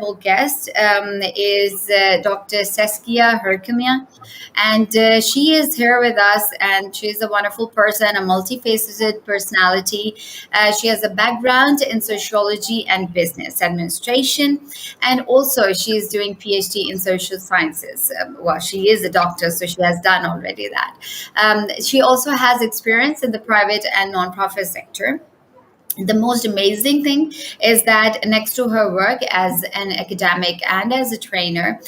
incredible guest is Dr. Saskia Harkema, and she is here with us, and she's a wonderful person, a multifaceted personality. She has a background in sociology and business administration, and also she is doing PhD in social sciences. Well, she is a doctor, so she has done already that. She also has experience in the private and nonprofit sector. The most amazing thing is that next to her work as an academic and as a trainer,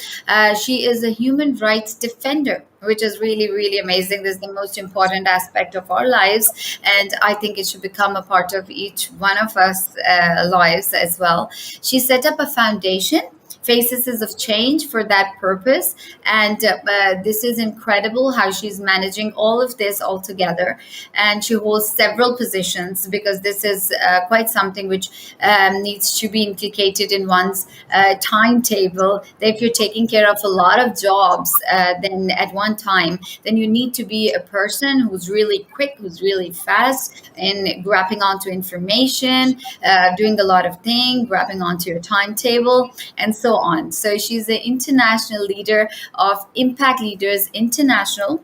she is a human rights defender, which is really, really amazing. This is the most important aspect of our lives, and I think it should become a part of each one of us lives as well. She set up a foundation, Faces of Change, for that purpose, and this is incredible how she's managing all of this all together. And she holds several positions, because this is quite something which needs to be inculcated in one's timetable. That if you're taking care of a lot of jobs then at one time, then you need to be a person who's really quick, who's really fast in grabbing onto information, doing a lot of things, grabbing onto your timetable, and so on. So she's the international leader of Impact Leaders International.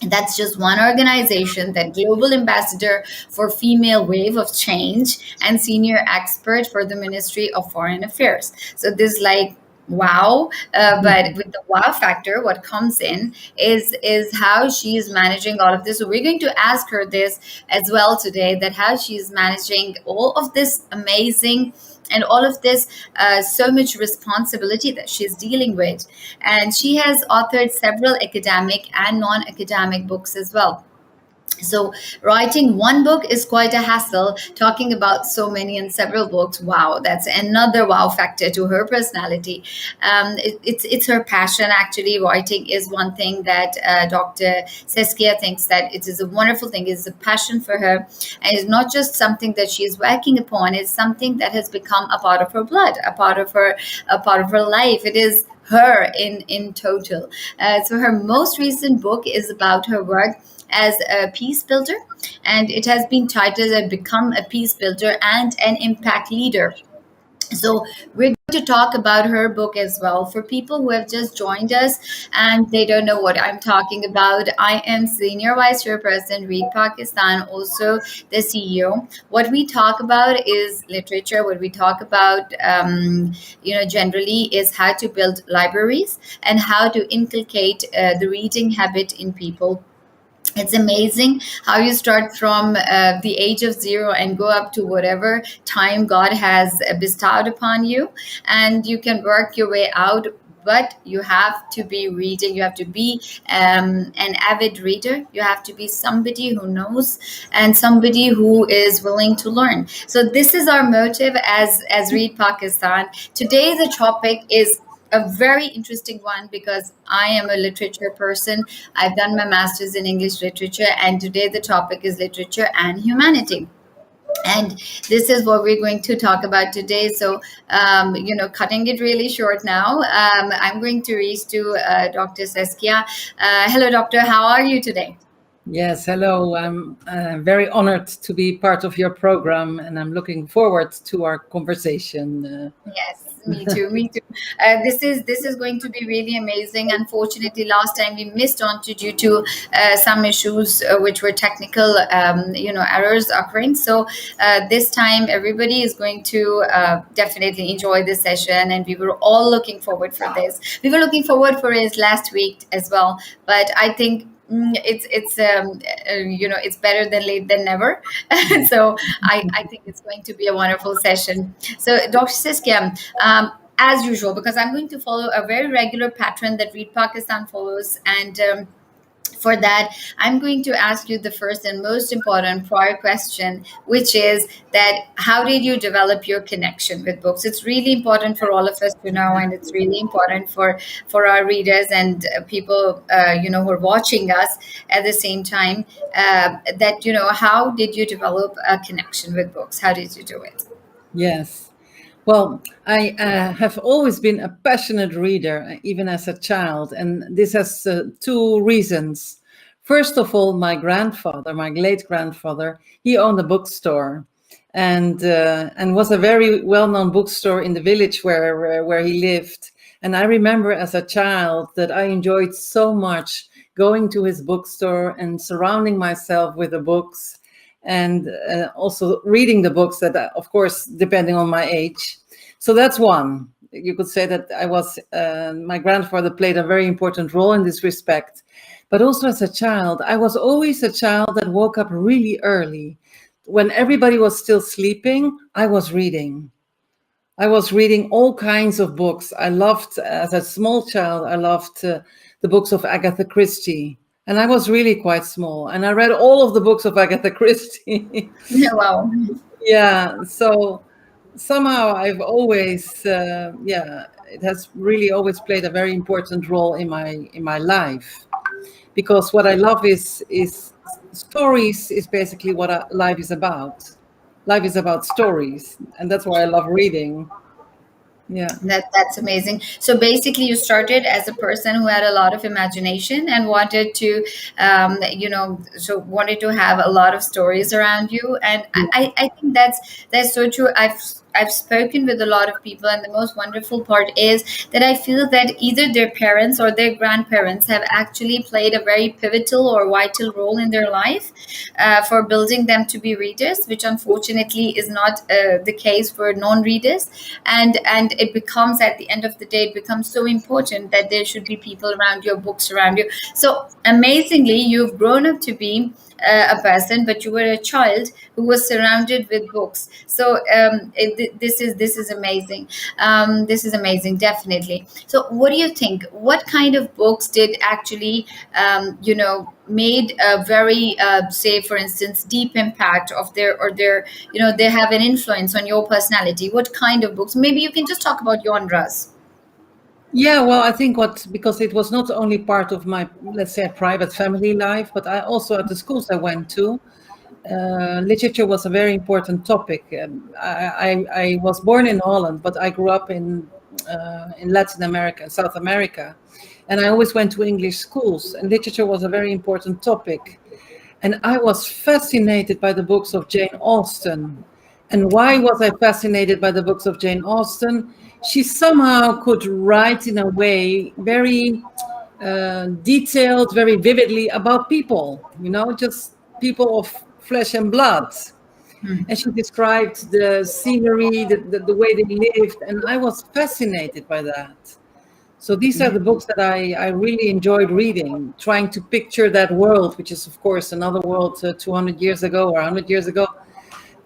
That's just one organization, that global ambassador for Female Wave of Change, and senior expert for the Ministry of Foreign Affairs. So this, like, wow, but with the wow factor, what comes in is how she is managing all of this. So we're going to ask her this as well today, that how she is managing all of this amazing and all of this so much responsibility that she's dealing with. And she has authored several academic and non-academic books as well. So writing one book is quite a hassle. Talking about so many and several books, wow, that's another wow factor to her personality. It's her passion. Actually, writing is one thing that Dr. Saskia thinks that it is a wonderful thing. It's a passion for her, and it's not just something that she is working upon. It's something that has become a part of her blood, a part of her life. It is her in total. So her most recent book is about her work as a peace builder, and it has been titled Become a Peace Builder and an Impact Leader. So we're going to talk about her book as well. For people who have just joined us and they don't know what I'm talking about, I am Senior Vice Chairperson, Read Pakistan, also the CEO. What we talk about is literature. What we talk about, generally is how to build libraries and how to inculcate the reading habit in people. It's amazing how you start from the age of 0 and go up to whatever time God has bestowed upon you, and you can work your way out. But you have to be reading. You have to be an avid reader. You have to be somebody who knows and somebody who is willing to learn. So this is our motive as Read Pakistan. Today the topic is a very interesting one, because I am a literature person. I've done my master's in English literature, and today the topic is literature and humanity. And this is what we're going to talk about today. So, cutting it really short now, I'm going to reach to Dr. Saskia. Hello, doctor. How are you today? Yes, hello. I'm very honored to be part of your program, and I'm looking forward to our conversation. Yes. Me too. This is going to be really amazing. Unfortunately, last time we missed on due to some issues which were technical, errors occurring. So this time, everybody is going to definitely enjoy this session, and we were all looking forward for this. We were looking forward for it last week as well, but I think it's better than late than never. So I think it's going to be a wonderful session. So Dr. Saskia, as usual, because I'm going to follow a very regular pattern that Read Pakistan follows, and for that, I'm going to ask you the first and most important prior question, which is that how did you develop your connection with books? It's really important for all of us to know, and it's really important for our readers and people, who are watching us at the same time, that, how did you develop a connection with books? How did you do it? Yes. Well, I have always been a passionate reader, even as a child, and this has two reasons. First of all, my late grandfather, he owned a bookstore, and was a very well-known bookstore in the village where he lived. And I remember as a child that I enjoyed so much going to his bookstore and surrounding myself with the books, and also reading the books that, of course, depending on my age. So that's one. You could say that I was, my grandfather played a very important role in this respect. But also as a child, I was always a child that woke up really early. When everybody was still sleeping, I was reading. I was reading all kinds of books. I loved, as a small child, I loved the books of Agatha Christie. And I was really quite small. And I read all of the books of Agatha Christie. Wow. Yeah. So somehow I've always, yeah, it has really always played a very important role in my life, because what I love is stories is basically what life is about. Life is about stories, and that's why I love reading. Yeah. That's amazing. So basically, you started as a person who had a lot of imagination and wanted to, so wanted to have a lot of stories around you. And I think that's so true. I've spoken with a lot of people, and the most wonderful part is that I feel that either their parents or their grandparents have actually played a very pivotal or vital role in their life for building them to be readers, which unfortunately is not the case for non-readers. And it becomes, at the end of the day, it becomes so important that there should be people around you, books around you. So amazingly, you've grown up to be a person, but you were a child who was surrounded with books. So this is amazing. This is amazing, definitely. So what do you think? What kind of books did actually, made a very, say, for instance, deep impact of their, they have an influence on your personality? What kind of books? Maybe you can just talk about genres. Yeah, well, I think because it was not only part of my, let's say, private family life, but I also, at the schools I went to, literature was a very important topic. I was born in Holland, but I grew up in Latin America and South America, and I always went to English schools, and literature was a very important topic. And I was fascinated by the books of Jane Austen. And why was I fascinated by the books of Jane Austen? She somehow could write in a way very detailed, very vividly about people, just people of flesh and blood. And she described the scenery, the way they lived, and I was fascinated by that. So these are the books that I really enjoyed reading, trying to picture that world, which is, of course, another world 200 years ago or 100 years ago.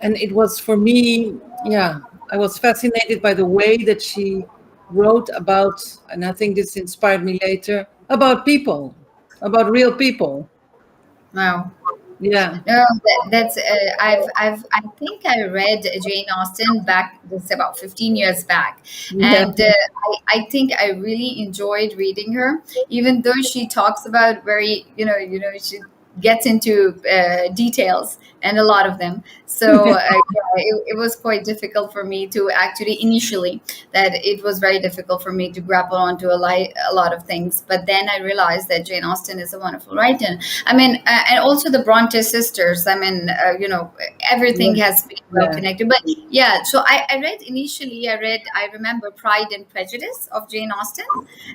And it was, for me, yeah, I was fascinated by the way that she wrote about, and I think this inspired me later, about people, about real people. Wow. Yeah, No, that's I think I read Jane Austen back, this about 15 years back, yeah, and I think I really enjoyed reading her, even though she talks about very, she gets into details, and a lot of them. So yeah, it was quite difficult for me to actually initially, that it was very difficult for me to grapple onto a lot of things. But then I realized that Jane Austen is a wonderful writer. I mean, and also the Bronte sisters. I mean, everything yeah, has been well yeah, connected. But yeah, so I read initially. I remember Pride and Prejudice of Jane Austen,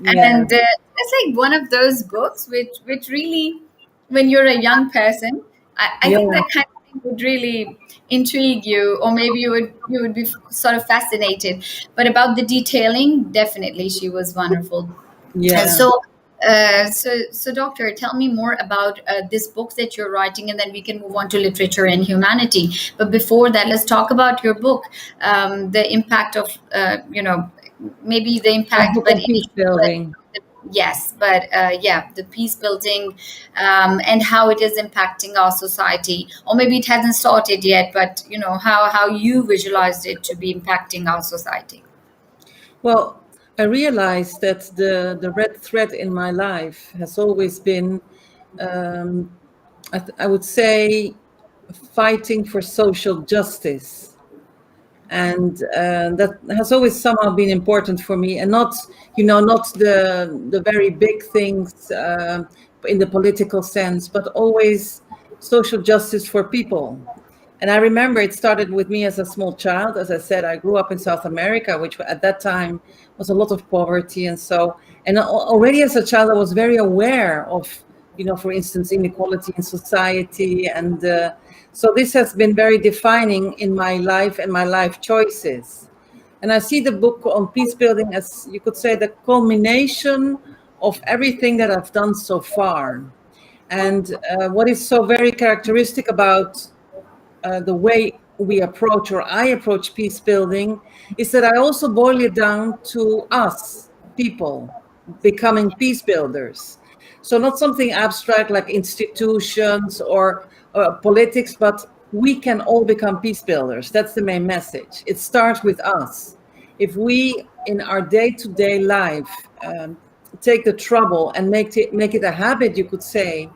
yeah, and it's like one of those books which really, when you're a young person, I think yeah, that kind of thing would really intrigue you, or maybe you would be sort of fascinated. But about the detailing, definitely she was wonderful. And yeah. so, doctor, tell me more about this book that you're writing, and then we can move on to literature and humanity. But before that, let's talk about your book, the impact of, maybe the A impact, book but on peace initially, building. yes, but yeah, the peace building, and how it is impacting our society, or maybe it hasn't started yet, but how you visualized it to be impacting our society. Well, I realized that the red thread in my life has always been, um, I would say, fighting for social justice, and that has always somehow been important for me, and not, not the very big things in the political sense, but always social justice for people. And I remember it started with me as a small child. As I said, I grew up in South America, which at that time was a lot of poverty. And so, and already as a child, I was very aware of, for instance, inequality in society. And so this has been very defining in my life and my life choices. And I see the book on peace building as, you could say, the culmination of everything that I've done so far. And what is so very characteristic about the way we approach, or I approach, peace building is that I also boil it down to us, people, becoming peace builders. So not something abstract like institutions or politics, but we can all become peace builders. That's the main message. It starts with us. If we, in our day-to-day life, take the trouble and make it a habit, you could say,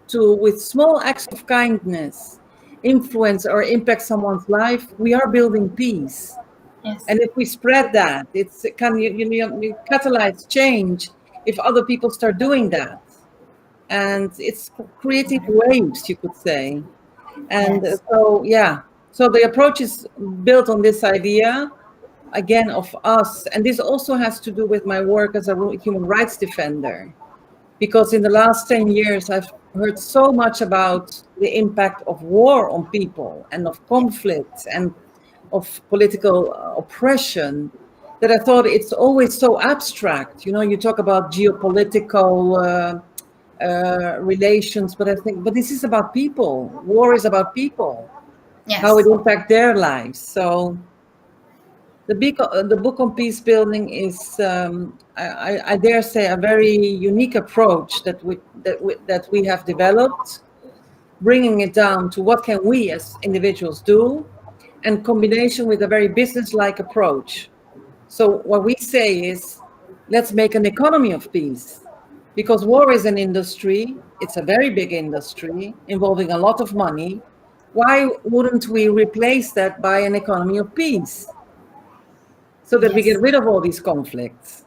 to, with small acts of kindness, influence or impact someone's life, we are building peace. Yes. And if we spread that, it's can you catalyze change if other people start doing that, and it's creating waves, you could say. And Yes. so yeah, so the approach is built on this idea again of us, and this also has to do with my work as a human rights defender, because in the last 10 years, I've heard so much about the impact of war on people and of conflict and of political oppression, that I thought it's always so abstract. You talk about geopolitical relations, but I think, but this is about people. War is about people, how it Yes. impacts their lives. So the book on peace building is, I dare say, a very unique approach that we have developed, bringing it down to what can we as individuals do, and combination with a very business-like approach. So what we say is, let's make an economy of peace, because war is an industry. It's a very big industry involving a lot of money. Why wouldn't we replace that by an economy of peace, so that we get Yes. rid of all these conflicts?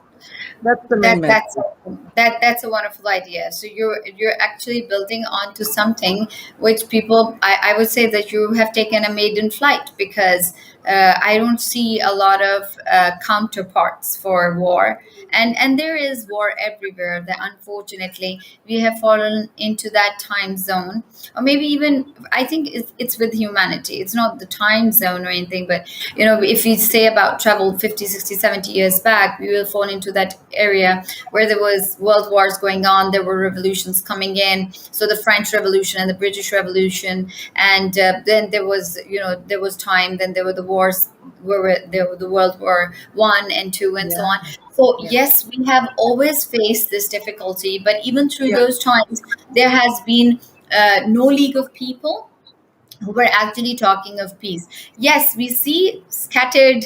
That's the that main that's message. that's a wonderful idea. So you're actually building onto something which people, I would say that you have taken a maiden flight, because I don't see a lot of counterparts for war, and there is war everywhere. That unfortunately we have fallen into that time zone, or maybe even, I think it's with humanity. It's not the time zone or anything, but if we say about travel 50, 60, 70 years back, we will fall into that area where there was world wars going on, there were revolutions coming in. So the French Revolution and the British Revolution, and then there was time, then there were the wars, where there were the World War One and Two and so Yeah, on. So yeah, yes, we have always faced this difficulty, but even through yeah, those times, there has been no League of People who were actually talking of peace. Yes, we see scattered,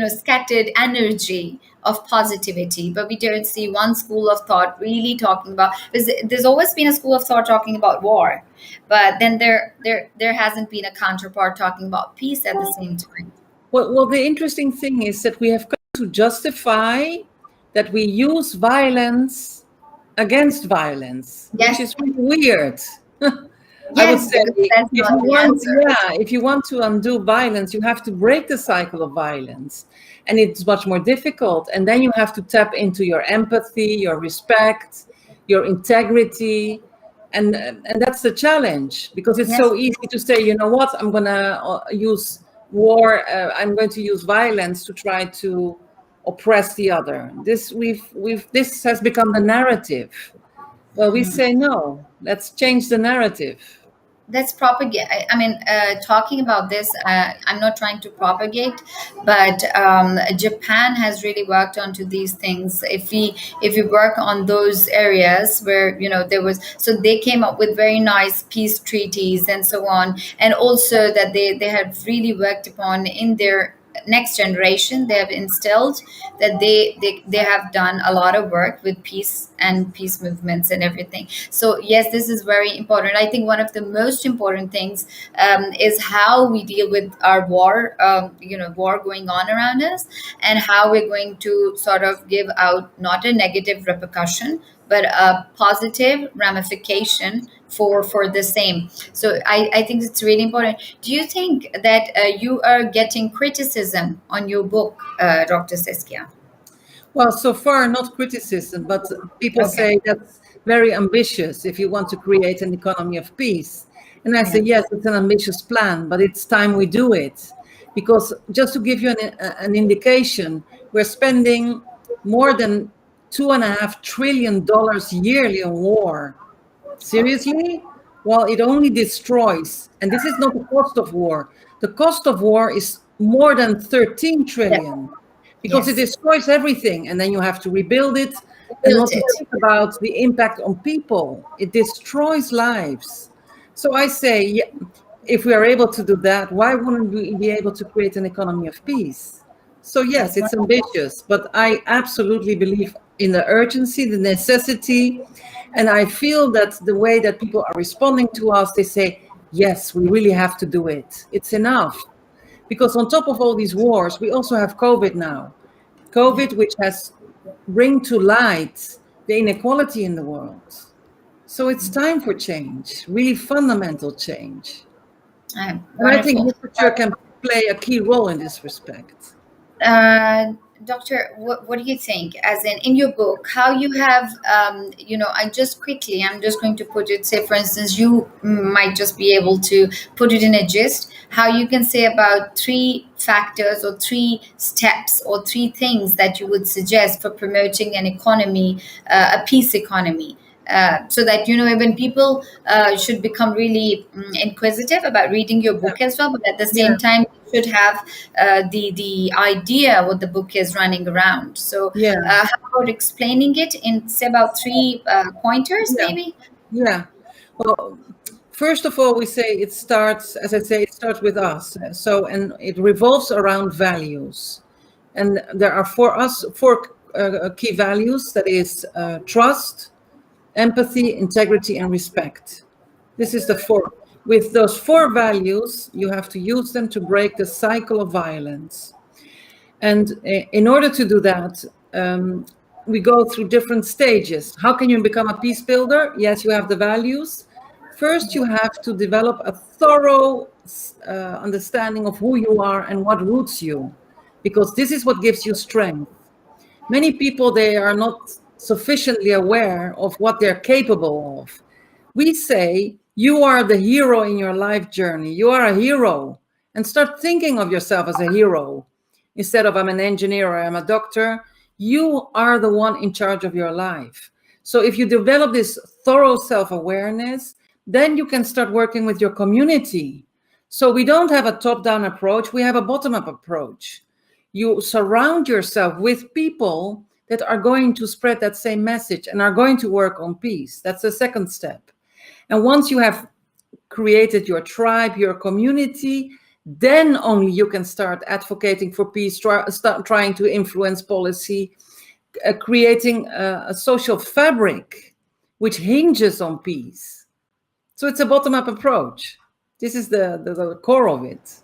scattered energy of positivity, but we don't see one school of thought really talking about. Because there's always been a school of thought talking about war, but then there hasn't been a counterpart talking about peace at the same time. well, the interesting thing is that we have come to justify that we use violence against violence, which Yes, is really weird. I would yes, say, because that's if not you the want, answer. yeah, if you want to undo violence, you have to break the cycle of violence, and it's much more difficult. And then you have to tap into your empathy, your respect, your integrity, and that's the challenge, because it's Yes. so easy to say, you know what, I'm gonna use war, I'm going to use violence to try to oppress the other. This has become the narrative. Well, we say no, let's change the narrative. That's propagate. I mean, talking about this, I'm not trying to propagate, but Japan has really worked onto these things. If we work on those areas where there was, so they came up with very nice peace treaties and so on, and also that they have really worked upon in their next generation. They have instilled that they have done a lot of work with peace and peace movements and everything. So yes, this is very important. I think one of the most important things is how we deal with our war, war going on around us, and how we're going to sort of give out not a negative repercussion, but a positive ramification for the same. So I think it's really important. Do you think that you are getting criticism on your book, Dr. Saskia? Well, so far, not criticism, but people Okay. say that's very ambitious if you want to create an economy of peace. And I say, Yeah. yes, it's an ambitious plan, but it's time we do it. Because just to give you an indication, we're spending more than $2.5 trillion yearly on war. Seriously? Well, it only destroys. And this is not the cost of war. The cost of war is more than 13 Yeah. trillion because it Yes. destroys everything. And then you have to rebuild it. And Built not to it. think about the impact on people. It destroys lives. So I say, yeah, if we are able to do that, why wouldn't we be able to create an economy of peace? So yes, That's it's wonderful. ambitious, but I absolutely believe in the urgency, the necessity, and I feel that the way that people are responding to us, they say, yes, we really have to do it. It's enough. Because on top of all these wars, we also have COVID now. Yeah. COVID, which has bring to light the inequality in the world. So it's time for change, really fundamental change. And I think Wonderful. literature can play a key role in this respect. uh, Doctor, what do you think? As in your book, how you have, I'm just going to put it, say, for instance, you might just be able to put it in a gist, how you can say about three factors or three steps or three things that you would suggest for promoting an economy, a peace economy. So that even people should become really inquisitive about reading your Yeah, book as well, but at the yeah, same time they should have the idea what the book is running around. So yeah, how about explaining it in, say, about three pointers yeah, maybe? yeah. Well, first of all, we say it starts, as I say, it starts with us. So, and it revolves around values. And there are for us four key values, that is trust, empathy, integrity, and respect. This is the four. With those four values, you have to use them to break the cycle of violence. And in order to do that, we go through different stages. How can you become a peace builder? Yes, you have the values. First, you have to develop a thorough understanding of who you are and what roots you, because this is what gives you strength. Many people, they are not sufficiently aware of what they're capable of. We say, you are the hero in your life journey. You are a hero. And start thinking of yourself as a hero. Instead of I'm an engineer or I'm a doctor, you are the one in charge of your life. So if you develop this thorough self-awareness, then you can start working with your community. So we don't have a top-down approach, we have a bottom-up approach. You surround yourself with people that are going to spread that same message and are going to work on peace. That's the second step. And once you have created your tribe, your community, then only you can start advocating for peace, start trying to influence policy, creating a social fabric which hinges on peace. So it's a bottom-up approach. This is the core of it.